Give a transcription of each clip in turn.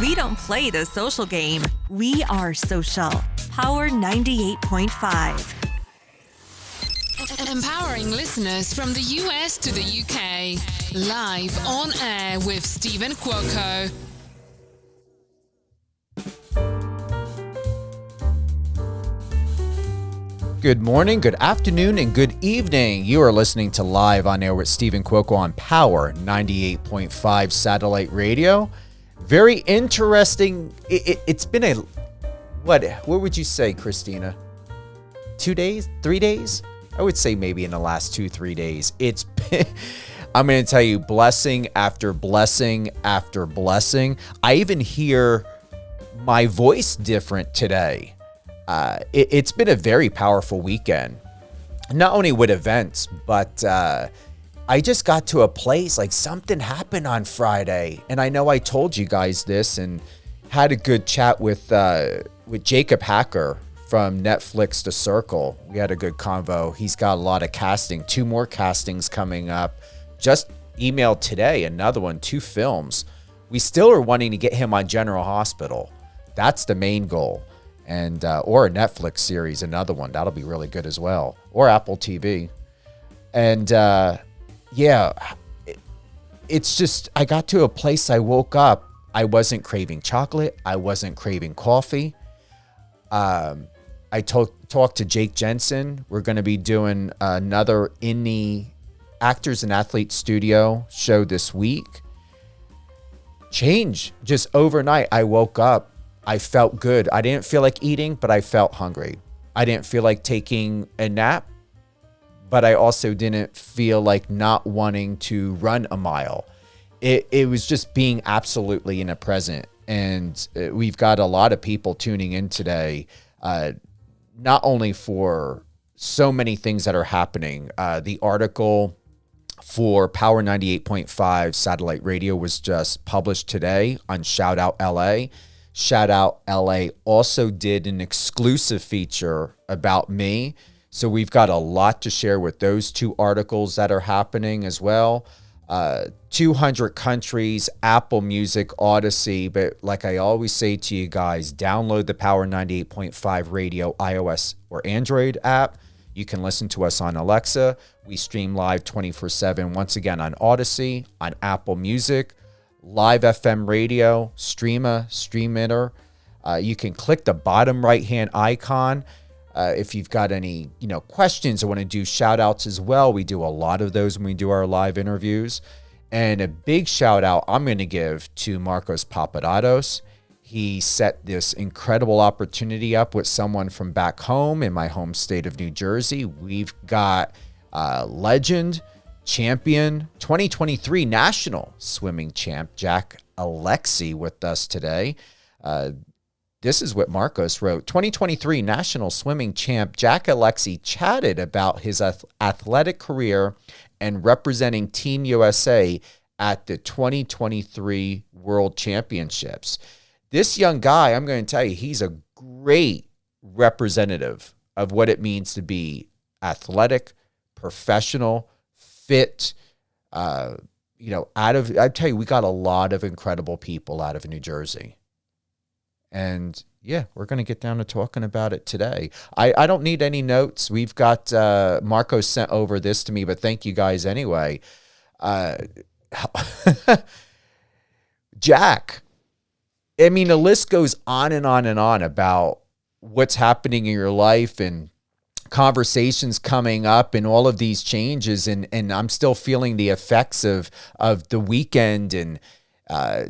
We don't play the social game. We are social. Power 98.5. Empowering listeners from the US to the UK. Live on air with Stephen Cuoco. Good morning, good afternoon, and good evening. You are listening to Live on Air with Stephen Cuoco on Power 98.5 satellite radio. Very interesting. It's been a, what would you say, Christina? 2 days? 3 days? I would say maybe in the last 2-3 days. It's been, I'm going to tell you, blessing after blessing after blessing. I even hear my voice different today. It's been a very powerful weekend, not only with events, but I just got to a place like something happened on Friday. And I know I told you guys this and had a good chat with Jacob Hacker from Netflix to Circle. We had a good convo. He's got a lot of casting, 2 more castings coming up. Just emailed today, another one, 2 films. We still are wanting to get him on General Hospital. That's the main goal. And or a Netflix series, another one. That'll be really good as well. Or Apple TV. And it's just, I got to a place I woke up. I wasn't craving chocolate. I wasn't craving coffee. I talked to Jake Jensen. We're going to be doing another in the Actors and Athletes Studio show this week. Change. Just overnight, I woke up. I felt good. I didn't feel like eating, but I felt hungry. I didn't feel like taking a nap, but I also didn't feel like not wanting to run a mile. It was just being absolutely in the present. And we've got a lot of people tuning in today, not only for so many things that are happening. The article for Power 98.5 satellite radio was just published today on Shout Out LA. Shout Out LA also did an exclusive feature about me. So we've got a lot to share with those 2 articles that are happening as well. 200 countries, Apple Music, Odyssey. But like I always say to you guys, download the Power 98.5 radio iOS or Android app. You can listen to us on Alexa. We stream live 24/7 once again on Odyssey, on Apple Music, Live FM radio, Streamer. You can click the bottom right-hand icon if you've got any questions or want to do shout-outs as well. We do a lot of those when we do our live interviews. And a big shout-out I'm going to give to Marcos Papadatos. He set this incredible opportunity up with someone from back home in my home state of New Jersey. We've got legend, champion, 2023 national swimming champ, Jack Alexy, with us today. This is what Marcos wrote. 2023 national swimming champ Jack Alexy chatted about his athletic career and representing Team USA at the 2023 World Championships. This young guy, I'm going to tell you, he's a great representative of what it means to be athletic, professional, fit, I tell you, we got a lot of incredible people out of New Jersey. And yeah, we're going to get down to talking about it today. I don't need any notes. We've got, Marco sent over this to me, but thank you guys anyway. Jack, I mean, the list goes on and on and on about what's happening in your life and conversations coming up and all of these changes. And I'm still feeling the effects of the weekend, and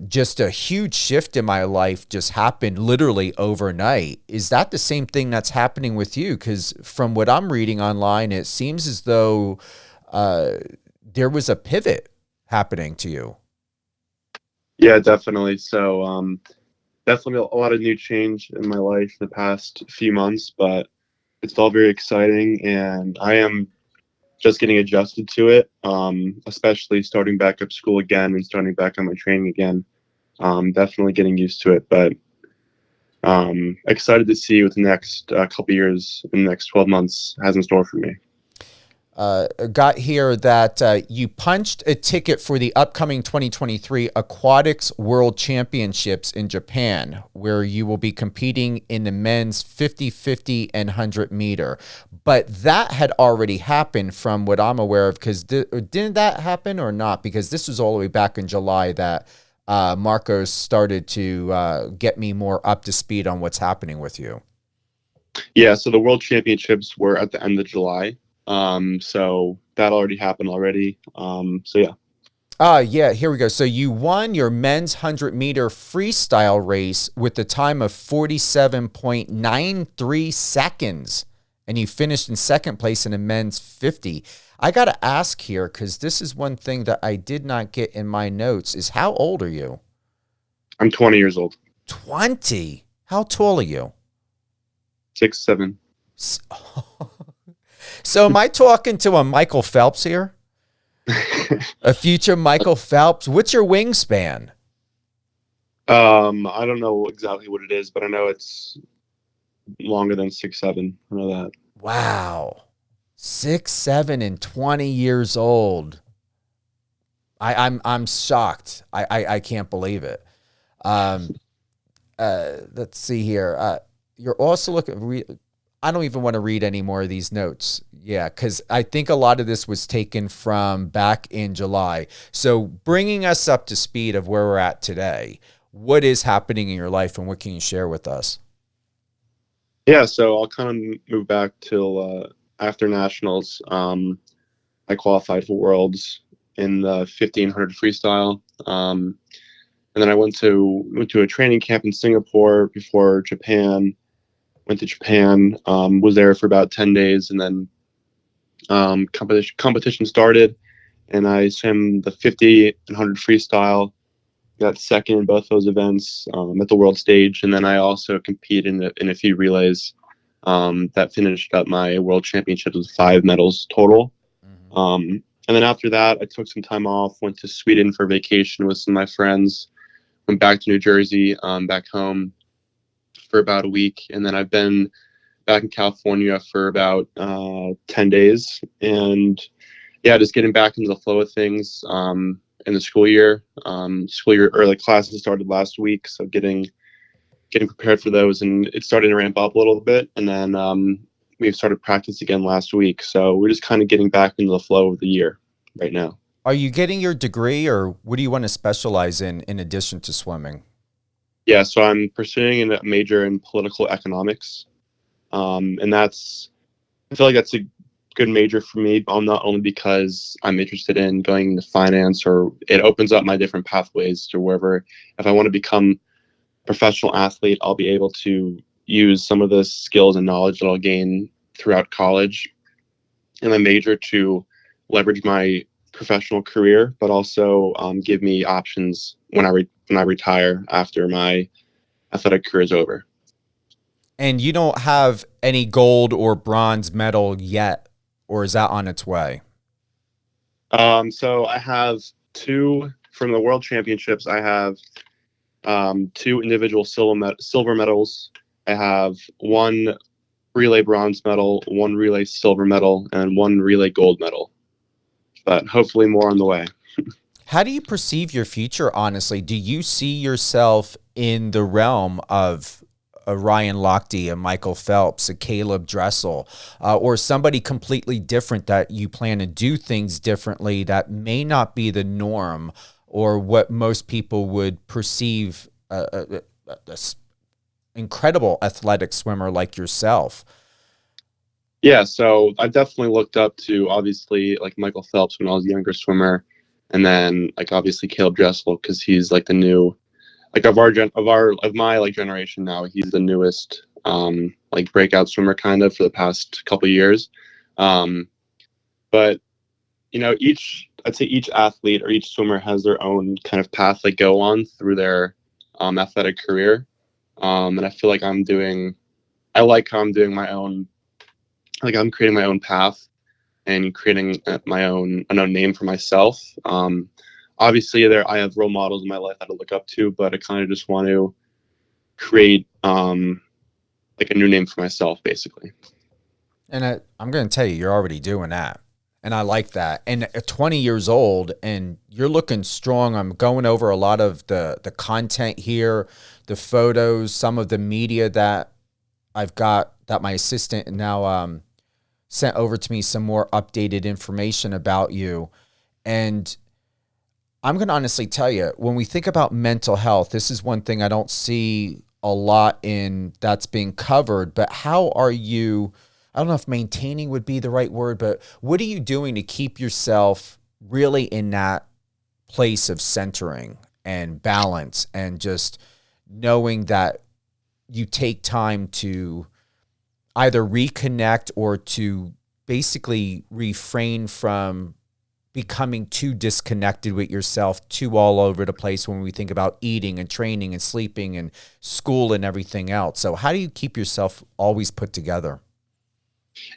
just a huge shift in my life just happened literally overnight. Is that the same thing that's happening with you? Because from what I'm reading online, it seems as though there was a pivot happening to you. Yeah, definitely. So definitely a lot of new change in my life the past few months, but it's all very exciting, and I am just getting adjusted to it, especially starting back up school again and starting back on my training again. Definitely getting used to it, but excited to see what the next couple years, in the next 12 months, has in store for me. got here that you punched a ticket for the upcoming 2023 Aquatics World Championships in Japan, where you will be competing in the men's 50-50 and 100 meter. But that had already happened from what I'm aware of, because didn't that happen or not? Because this was all the way back in July that Marcos started to get me more up to speed on what's happening with you. Yeah, so the World Championships were at the end of July. So that already happened already. So yeah. Yeah, here we go. So you won your men's 100 meter freestyle race with the time of 47.93 seconds. And you finished in second place in the men's 50. I got to ask here, because this is one thing that I did not get in my notes, is how old are you? I'm 20 years old. 20? How tall are you? 6'7". So am I talking to a Michael Phelps here? A future Michael Phelps? What's your wingspan? I don't know exactly what it is, but I know it's longer than 6'7". I know that. Wow. 6'7" and 20 years old. I'm shocked. I can't believe it. Let's see here. You're also looking. I don't even want to read any more of these notes. Yeah, because I think a lot of this was taken from back in July. So bringing us up to speed of where we're at today, what is happening in your life and what can you share with us? Yeah, so I'll kind of move back till after nationals. I qualified for Worlds in the 1500 freestyle, and then I went to a training camp in Singapore before Japan. Went to Japan, was there for about 10 days, and then competition started, and I swam the 50 and 100 freestyle. Got second in both those events at the world stage, and then I also competed in a few relays that finished up my world championships with 5 medals total. And then after that, I took some time off, went to Sweden for vacation with some of my friends, went back to New Jersey, back home for about a week, and then I've been back in California for about 10 days, and yeah, just getting back into the flow of things in the school year. Early classes started last week, so getting prepared for those, and it's starting to ramp up a little bit, and then we've started practice again last week, so we're just kind of getting back into the flow of the year right now. Are you getting your degree, or what do you want to specialize in addition to swimming? Yeah, so I'm pursuing a major in political economics, and I feel like that's a good major for me, not only because I'm interested in going into finance, or it opens up my different pathways to wherever, if I want to become a professional athlete, I'll be able to use some of the skills and knowledge that I'll gain throughout college and my major to leverage my professional career, but also give me options when I retire after my athletic career is over. And you don't have any gold or bronze medal yet, or is that on its way? So I have 2 from the World Championships. I have 2 individual silver medals. I have 1 relay bronze medal, 1 relay silver medal, and 1 relay gold medal. But hopefully more on the way. How do you perceive your future, honestly? Do you see yourself in the realm of a Ryan Lochte, a Michael Phelps, a Caleb Dressel, or somebody completely different that you plan to do things differently that may not be the norm or what most people would perceive a incredible athletic swimmer like yourself? Yeah, so I definitely looked up to, obviously, like Michael Phelps when I was a younger swimmer, and then like obviously Caleb Dressel, because he's like the new, like of my like generation now, he's the newest like breakout swimmer kind of for the past couple of years. But you know, I'd say each athlete or each swimmer has their own kind of path they go on through their athletic career, and I feel like I like how I'm doing my own. Like I'm creating my own path and creating my own name for myself. Obviously, I have role models in my life that I look up to, but I kind of just want to create like a new name for myself, basically. And I'm going to tell you, you're already doing that. And I like that. And at 20 years old, and you're looking strong. I'm going over a lot of the content here, the photos, some of the media that I've got that my assistant now sent over to me, some more updated information about you. And I'm going to honestly tell you, when we think about mental health, this is one thing I don't see a lot in that's being covered, but how are you, I don't know if maintaining would be the right word, but what are you doing to keep yourself really in that place of centering and balance and just knowing that you take time to either reconnect or to basically refrain from becoming too disconnected with yourself, too all over the place when we think about eating and training and sleeping and school and everything else. So how do you keep yourself always put together?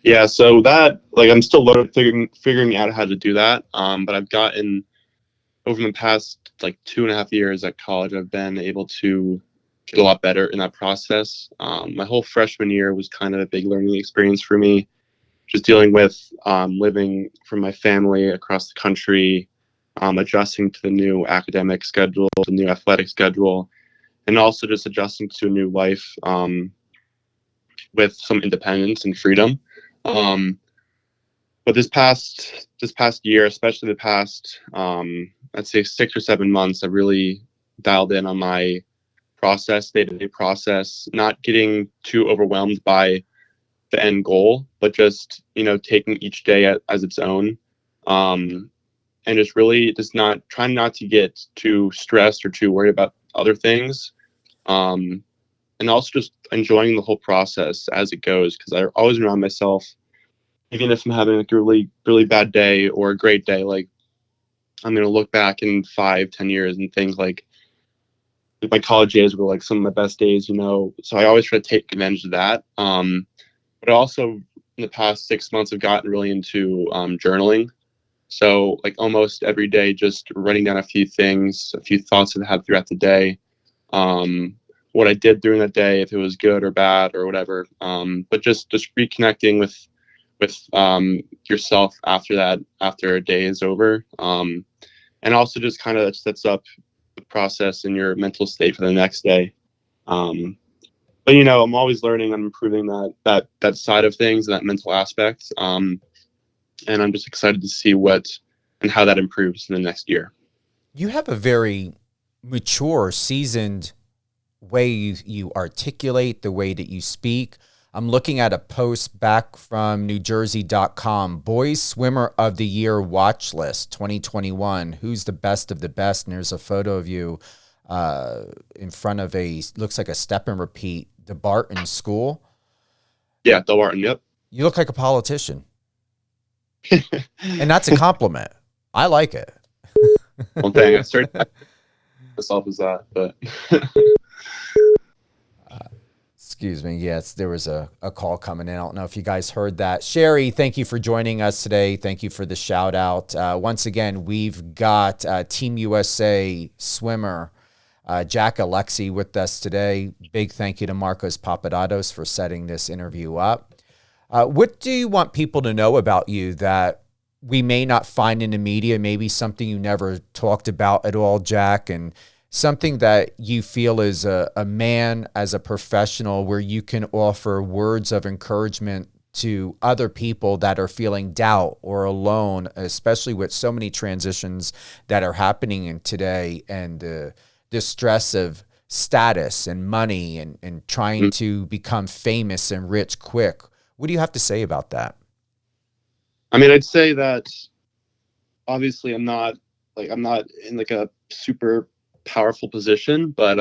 Yeah, so that, like, I'm still learning, figuring out how to do that. But I've gotten, over the past like 2.5 years at college, I've been able to get a lot better in that process. My whole freshman year was kind of a big learning experience for me, just dealing with living from my family across the country, adjusting to the new academic schedule, the new athletic schedule, and also just adjusting to a new life with some independence and freedom. But this past year, especially the past, I'd say 6 or 7 months, I've really dialed in on my process, day-to-day process, not getting too overwhelmed by the end goal, but just, taking each day as its own, and just really just not trying not to get too stressed or too worried about other things, and also just enjoying the whole process as it goes, because I always remind myself, even if I'm having like a really, really bad day or a great day, like I'm going to look back in 5, 10 years and think like my college days were like some of my best days, so I always try to take advantage of that. But also in the past 6 months, I've gotten really into journaling. So like almost every day, just writing down a few things, a few thoughts that I had throughout the day, what I did during that day, if it was good or bad or whatever. But just reconnecting with yourself after a day is over, and also just kind of sets up the process in your mental state for the next day. But I'm always learning. I'm improving that side of things, that mental aspect. And I'm just excited to see what and how that improves in the next year. You have a very mature, seasoned way you articulate, the way that you speak. I'm looking at a post back from NewJersey.com, Boys Swimmer of the Year Watch List 2021. Who's the best of the best? And there's a photo of you in front of looks like a step and repeat, the Barton School. Yeah, the Barton, yep. You look like a politician. And that's a compliment. I like it. Well, dang, I started myself as that, but... Excuse me. Yes, there was a call coming in. I don't know if you guys heard that. Sherry, thank you for joining us today. Thank you for the shout out. Once again, we've got Team USA swimmer Jack Alexy with us today. Big thank you to Marcos Papadopoulos for setting this interview up. What do you want people to know about you that we may not find in the media? Maybe something you never talked about at all, Jack, and something that you feel as a man, as a professional, where you can offer words of encouragement to other people that are feeling doubt or alone, especially with so many transitions that are happening in today, and the stress of status and money and trying to become famous and rich quick. What do you have to say about that? I mean, I'd say that obviously I'm not in like a super powerful position, but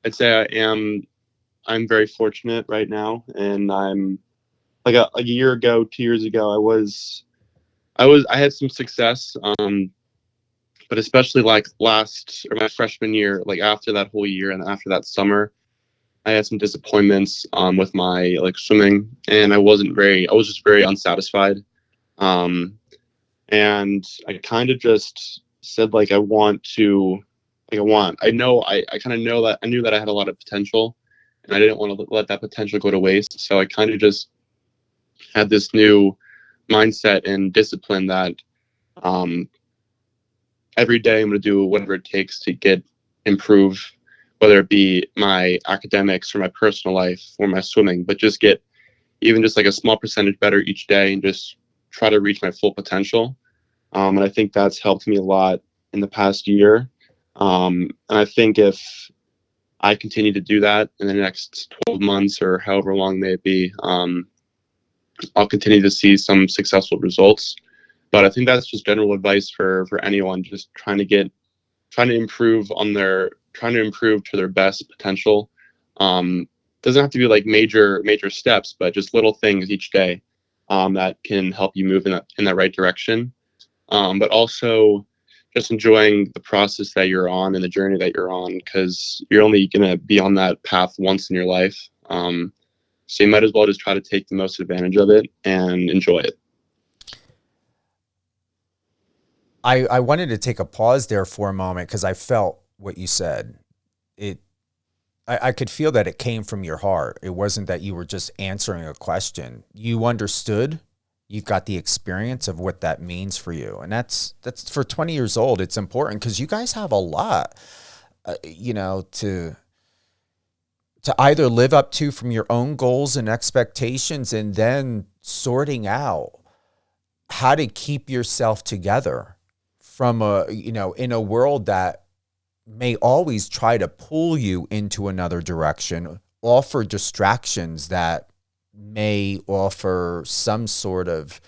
I'd say I'm very fortunate right now, and I'm like a year ago, 2 years ago, I had some success, but especially like my freshman year, like after that whole year and after that summer, I had some disappointments with my like swimming, and I was just very unsatisfied, and I kind of just said like I knew that I had a lot of potential, and I didn't want to let that potential go to waste. So I kind of just had this new mindset and discipline that um, every day I'm going to do whatever it takes to improve, whether it be my academics or my personal life or my swimming, but just get even just like a small percentage better each day and just try to reach my full potential. And I think that's helped me a lot in the past year. And I think if I continue to do that in the next 12 months or however long may it be, I'll continue to see some successful results. But I think that's just general advice for anyone just trying to improve to their best potential. Doesn't have to be like major steps, but just little things each day that can help you move in that right direction. But also just enjoying the process that you're on and the journey that you're on, because you're only going to be on that path once in your life. So you might as well just try to take the most advantage of it and enjoy it. I wanted to take a pause there for a moment because I felt what you said. I could feel that it came from your heart. It wasn't that you were just answering a question. You understood. You've got the experience of what that means for you. And that's for 20 years old. It's important because you guys have a lot, to either live up to from your own goals and expectations, and then sorting out how to keep yourself together from in a world that may always try to pull you into another direction, offer distractions that may offer some sort of,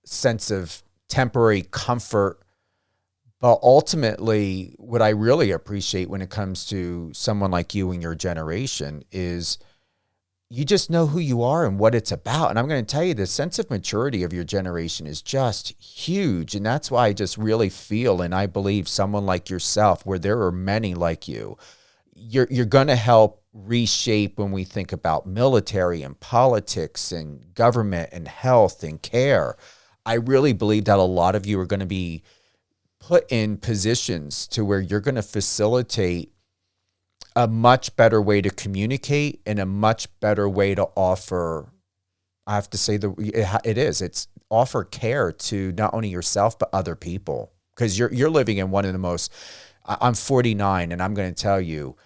sense of temporary comfort. But ultimately, what I really appreciate when it comes to someone like you and your generation is you just know who you are and what it's about. And I'm going to tell you, the sense of maturity of your generation is just huge. And that's why I just really feel, and I believe someone like yourself, where there are many like you, you're going to help reshape when we think about military and politics and government and health and care. I really believe that a lot of you are going to be put in positions to where you're going to facilitate a much better way to communicate and a much better way to offer, I have to say it's offer care to not only yourself, but other people. Because you're living in one of the most, I'm 49 and I'm going to tell you,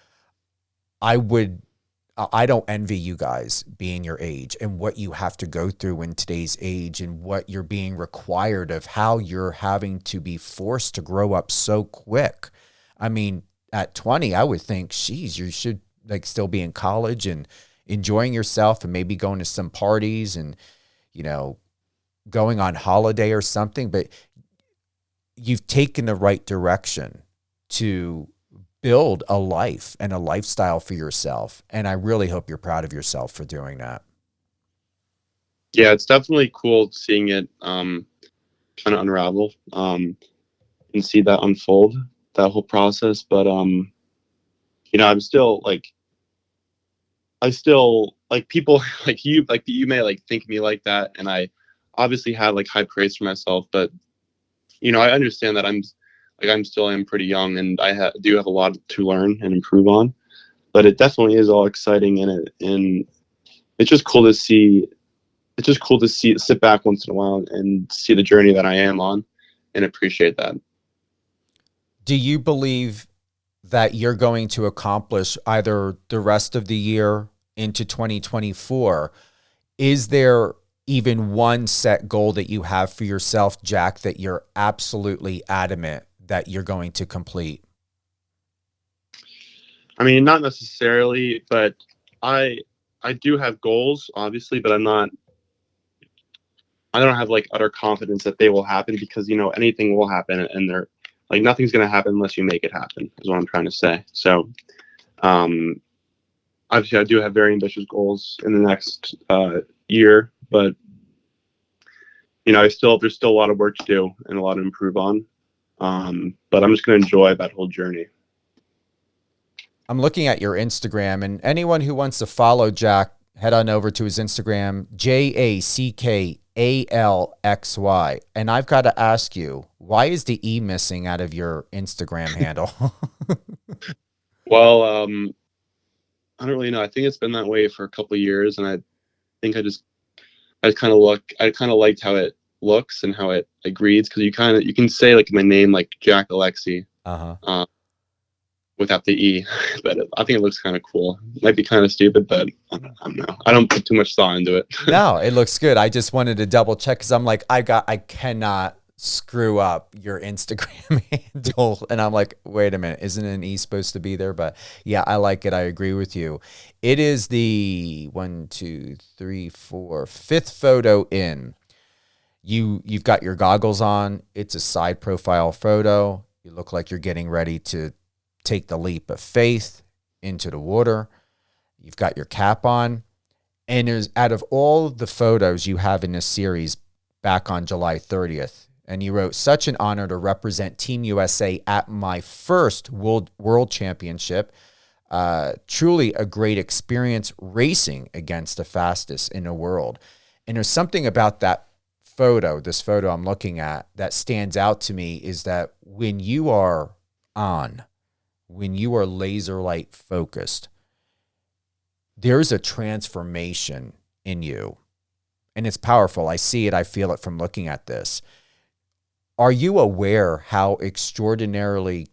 I don't envy you guys being your age and what you have to go through in today's age and what you're being required of, how you're having to be forced to grow up so quick. I mean, at 20, I would think, geez, you should like still be in college and enjoying yourself and maybe going to some parties and, going on holiday or something. But you've taken the right direction to build a life and a lifestyle for yourself. And I really hope you're proud of yourself for doing that. Yeah, it's definitely cool seeing it kind of unravel and see that unfold, that whole process. But I still like people like you may like think of me like that, and I obviously had like high praise for myself, but I understand that I'm still pretty young, and I do have a lot to learn and improve on. But it definitely is all exciting, and it's just cool to see. It's just cool to sit back once in a while and see the journey that I am on, and appreciate that. Do you believe that you're going to accomplish either the rest of the year into 2024? Is there even one set goal that you have for yourself, Jack, that you're absolutely adamant that you're going to complete? I mean, not necessarily, but I do have goals, obviously, but I don't have like utter confidence that they will happen, because anything will happen, and they're like, nothing's going to happen unless you make it happen, is what I'm trying to say. So obviously I do have very ambitious goals in the next year, but there's still a lot of work to do and a lot to improve on. But I'm just going to enjoy that whole journey. I'm looking at your Instagram, and anyone who wants to follow Jack, head on over to his Instagram, JACKALXY. And I've got to ask you, why is the E missing out of your Instagram handle? Well, I don't really know. I think it's been that way for a couple of years, and I think I just I kind of liked how it looks and how it like reads, because you can say like my name like Jack Alexy without the E, but I think it looks kind of cool. Might be kind of stupid, but I don't know. I don't put too much thought into it. No, it looks good. I just wanted to double check because I'm like, I cannot screw up your Instagram handle. And I'm like, wait a minute, isn't an E supposed to be there? But yeah, I like it. I agree with you. It is the 5th photo in. You've got your goggles on. It's a side profile photo. You look like you're getting ready to take the leap of faith into the water. You've got your cap on. And there's, out of all the photos you have in this series back on July 30th, and you wrote, such an honor to represent Team USA at my first World Championship. Truly a great experience racing against the fastest in the world. And there's something about that photo, this photo I'm looking at, that stands out to me is that when you are laser light focused, there's a transformation in you. And it's powerful. I see it. I feel it from looking at this. Are you aware how extraordinarily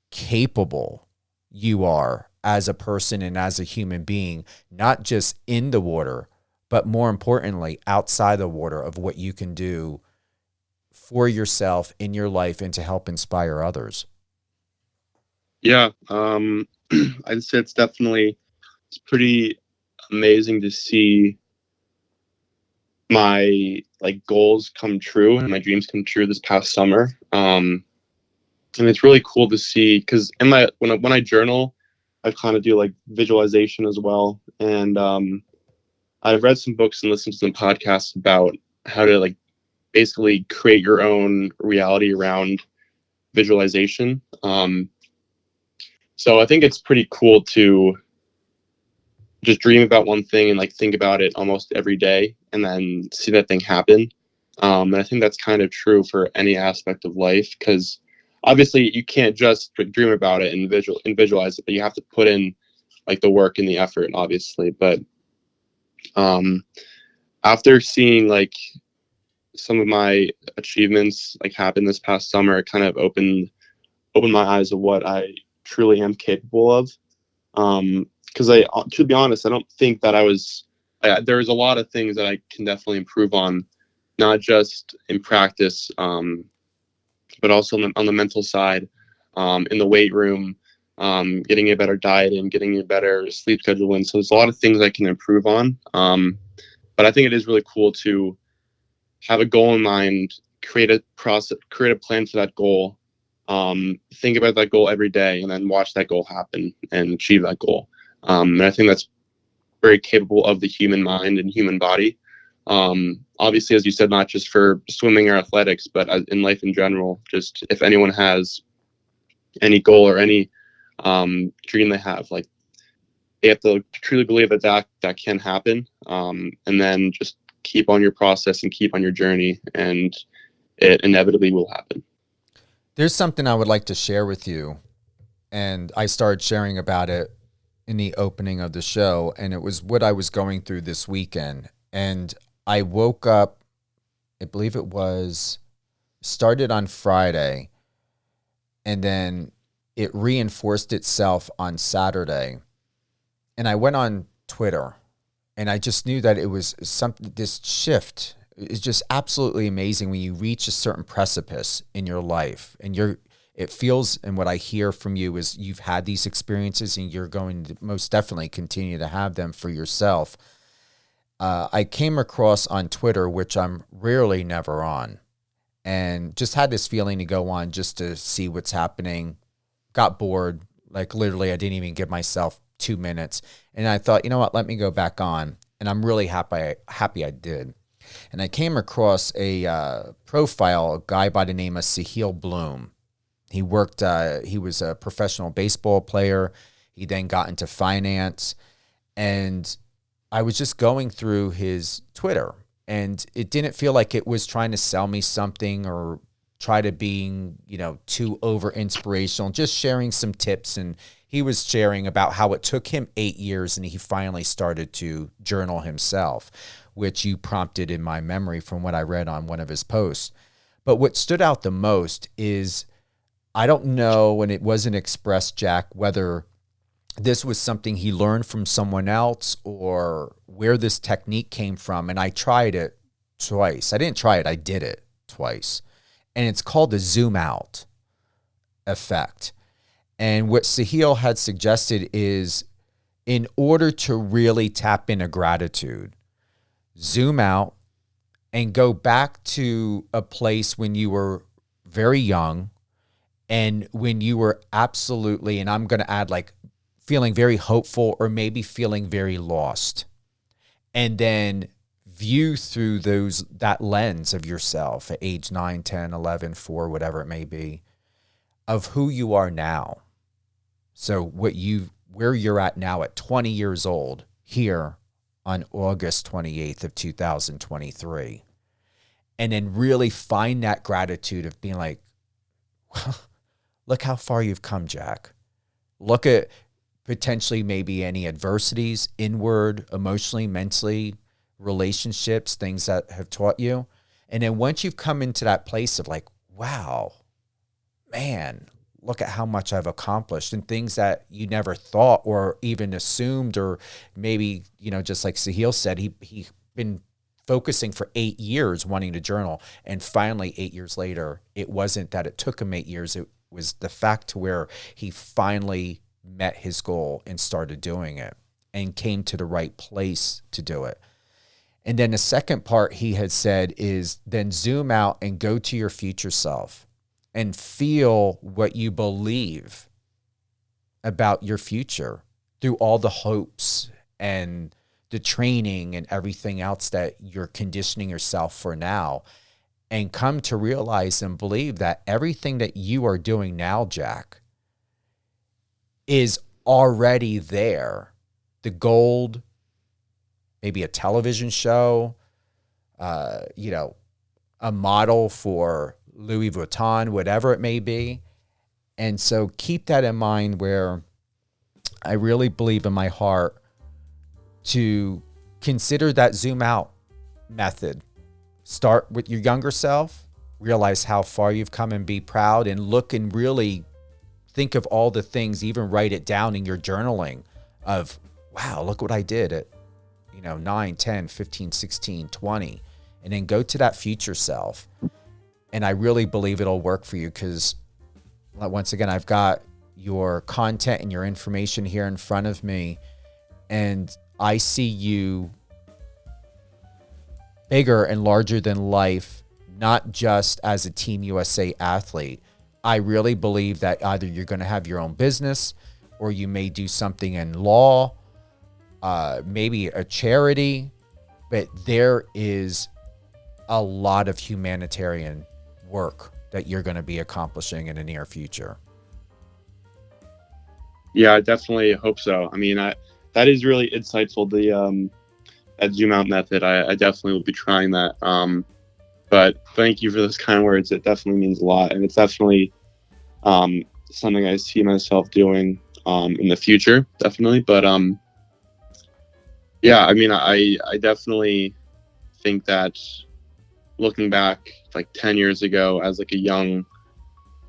capable you are as a person and as a human being, not just in the water, but more importantly, outside the water, of what you can do for yourself in your life and to help inspire others? Yeah, I'd say it's pretty amazing to see my like goals come true and my dreams come true this past summer. And it's really cool to see, because when I journal, I kind of do like visualization as well. And I've read some books and listened to some podcasts about how to like basically create your own reality around visualization. So I think it's pretty cool to just dream about one thing and like think about it almost every day and then see that thing happen. And I think that's kind of true for any aspect of life, because obviously you can't just dream about it and visualize it, but you have to put in like the work and the effort, obviously. But after seeing like some of my achievements like happen this past summer, it kind of opened my eyes of what I truly am capable of. Because to be honest, I don't think that there's a lot of things that I can definitely improve on, not just in practice, but also on the mental side, in the weight room, getting a better diet and getting a better sleep schedule in. So there's a lot of things I can improve on. But I think it is really cool to have a goal in mind, create a plan for that goal, think about that goal every day, and then watch that goal happen and achieve that goal. And I think that's very capable of the human mind and human body. Obviously, as you said, not just for swimming or athletics, but in life in general. Just if anyone has any goal or any dream they have, like they have to truly believe that can happen, and then just keep on your process and keep on your journey, and it inevitably will happen. There's something I would like to share with you, and I started sharing about it in the opening of the show, and it was what I was going through this weekend. And I woke up, I believe it started on Friday, and then it reinforced itself on Saturday. And I went on Twitter, and I just knew that it was this shift is just absolutely amazing when you reach a certain precipice in your life, and it feels, and what I hear from you is you've had these experiences and you're going to most definitely continue to have them for yourself. I came across on Twitter, which I'm rarely never on, and just had this feeling to go on just to see what's happening. Got bored. Like literally, I didn't even give myself 2 minutes. And I thought, you know what, let me go back on. And I'm really happy I did. And I came across a profile, a guy by the name of Sahil Bloom. He was a professional baseball player. He then got into finance. And I was just going through his Twitter, and it didn't feel like it was trying to sell me something or try to being, too over inspirational, just sharing some tips. And he was sharing about how it took him 8 years and he finally started to journal himself, which you prompted in my memory from what I read on one of his posts. But what stood out the most is, I don't know, and it wasn't expressed, Jack, whether this was something he learned from someone else or where this technique came from. And I tried it twice. I didn't try it. I did it twice. And it's called the zoom out effect. And what Sahil had suggested is, in order to really tap into gratitude, zoom out and go back to a place when you were very young and when you were absolutely, and I'm going to add, like, feeling very hopeful or maybe feeling very lost. And then view through that lens of yourself at age 9, 10, 11, 4, whatever it may be, of who you are now. So where you're at now at 20 years old here on August 28th of 2023. And then really find that gratitude of being like, well, look how far you've come, Jack. Look at potentially maybe any adversities, inward, emotionally, mentally, relationships, things that have taught you. And then once you've come into that place of like, wow, man, look at how much I've accomplished, and things that you never thought or even assumed, or maybe, just like Sahil said, he been focusing for 8 years wanting to journal. And finally, 8 years later, it wasn't that it took him 8 years. It was the fact to where he finally met his goal and started doing it and came to the right place to do it. And then the second part he had said is then zoom out and go to your future self and feel what you believe about your future through all the hopes and the training and everything else that you're conditioning yourself for now, and come to realize and believe that everything that you are doing now, Jack, is already there. The gold, maybe a television show, a model for Louis Vuitton, whatever it may be. And so keep that in mind, where I really believe in my heart to consider that zoom out method. Start with your younger self, realize how far you've come and be proud, and look and really think of all the things, even write it down in your journaling of, wow, look what I did at 9, 10, 15, 16, 20, and then go to that future self. And I really believe it'll work for you, because once again, I've got your content and your information here in front of me, and I see you bigger and larger than life, not just as a Team USA athlete. I really believe that either you're going to have your own business, or you may do something in law, maybe a charity, but there is a lot of humanitarian work that you're going to be accomplishing in the near future. Yeah, I definitely hope so. I mean, that is really insightful, that zoom out method. I definitely will be trying that. But thank you for those kind words. It definitely means a lot. And it's definitely something I see myself doing in the future, definitely. But yeah, I mean, I definitely think that looking back like 10 years ago as like a young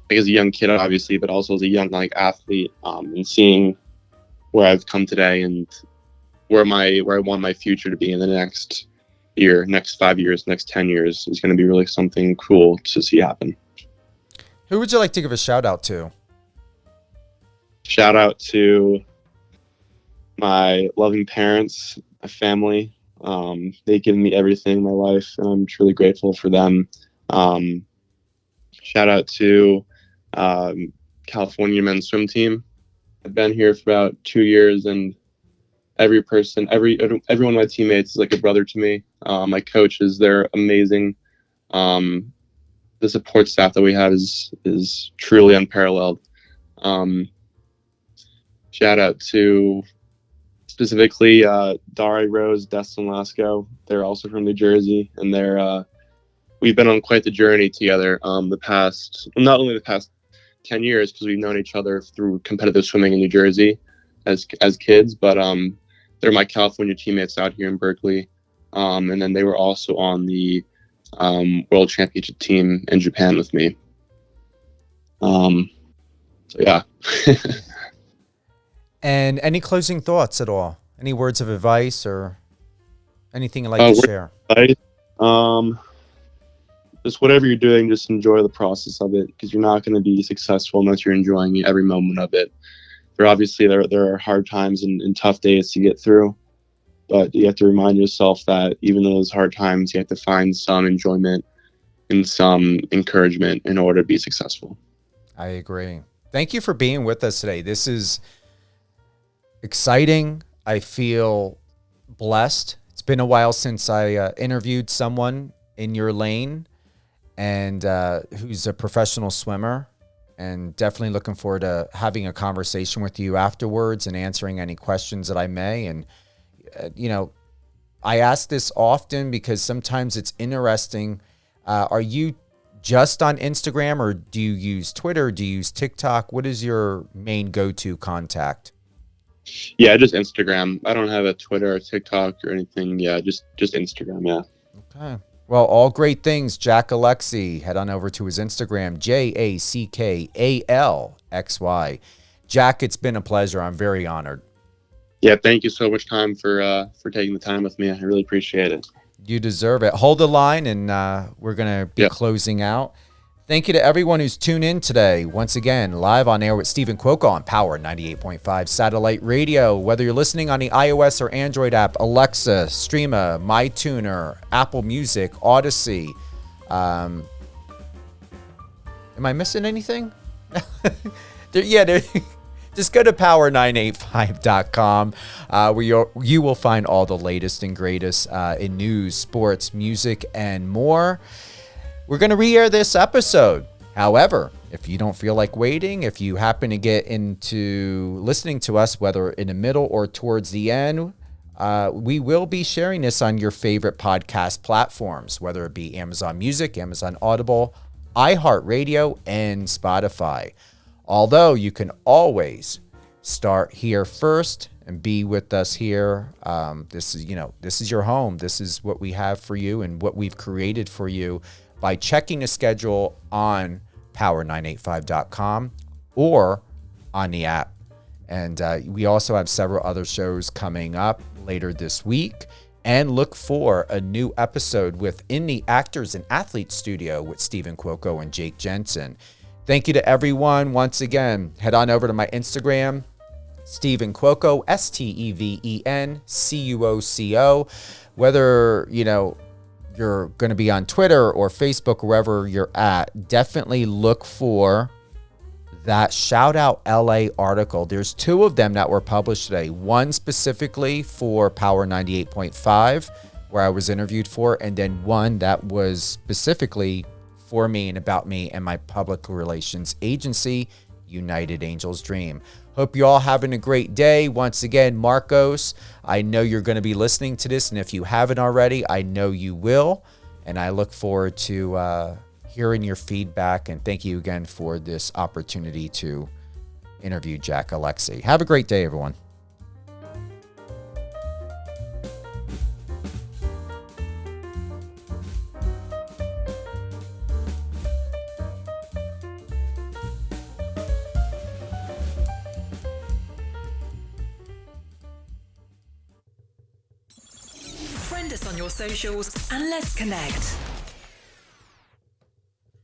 kid, obviously, but also as a young athlete, and seeing where I've come today and where I want my future to be in the next year, next 5 years, next 10 years is going to be really something cool to see happen. Who would you like to give a shout out to? Shout out to my loving parents, my family. They've given me everything in my life, and I'm truly grateful for them. Shout out to California men's swim team. I've been here for about 2 years, and every one of my teammates is like a brother to me. My coaches, they're amazing. The support staff that we have is truly unparalleled. Shout out to specifically Dari Rose, Destin Lasco. They're also from New Jersey, and we've been on quite the journey together. Not only the past 10 years, because we've known each other through competitive swimming in New Jersey as kids, but they're my California teammates out here in Berkeley. And then they were also on the World Championship team in Japan with me. So yeah. And any closing thoughts at all? Any words of advice or anything you'd like to share? Just whatever you're doing, just enjoy the process of it, because you're not going to be successful unless you're enjoying every moment of it. There are hard times and tough days to get through, but you have to remind yourself that even in those hard times, you have to find some enjoyment and some encouragement in order to be successful. I agree. Thank you for being with us today. This is exciting. I feel blessed. It's been a while since I interviewed someone in your lane and who's a professional swimmer, and definitely looking forward to having a conversation with you afterwards and answering any questions that I may. And, I ask this often because sometimes it's interesting. Are you just on Instagram, or do you use Twitter? Do you use TikTok? What is your main go-to contact? Yeah, just Instagram. I don't have a Twitter or TikTok or anything. Yeah, just Instagram. Yeah. Okay. Well, all great things. Jack Alexy. Head on over to his Instagram, JACKALXY. Jack, it's been a pleasure. I'm very honored. Yeah, thank you so much, Tom, for taking the time with me. I really appreciate it. You deserve it. Hold the line, and we're going to be closing out. Thank you to everyone who's tuned in today. Once again, live on air with Stephen Cuoco on Power 98.5 Satellite Radio. Whether you're listening on the iOS or Android app, Alexa, Streama, MyTuner, Apple Music, Odyssey. Am I missing anything? Just go to power985.com where you will find all the latest and greatest in news, sports, music, and more. We're going to re-air this episode. However, if you don't feel like waiting, if you happen to get into listening to us, whether in the middle or towards the end, we will be sharing this on your favorite podcast platforms, whether it be Amazon Music, Amazon Audible, iHeartRadio, and Spotify. Although you can always start here first and be with us here. This is your home. This is what we have for you and what we've created for you by checking the schedule on power985.com or on the app. And we also have several other shows coming up later this week. And look for a new episode within the Actors and Athletes Studio with Stephen Cuoco and Jake Jensen. Thank you to everyone. Once again, head on over to my Instagram, Stephen Cuoco, STEVENCUOCO. Whether, you're going to be on Twitter or Facebook, wherever you're at, definitely look for that Shout Out LA article. There's two of them that were published today. One specifically for Power 98.5, where I was interviewed for, and then one that was specifically for me and about me and my public relations agency, United Angels Dream. Hope you all having a great day. Once again, Marcos, I know you're going to be listening to this, and if you haven't already, I know you will. And I look forward to hearing your feedback. And thank you again for this opportunity to interview Jack Alexy. Have a great day, everyone. Friend us on your socials and let's connect.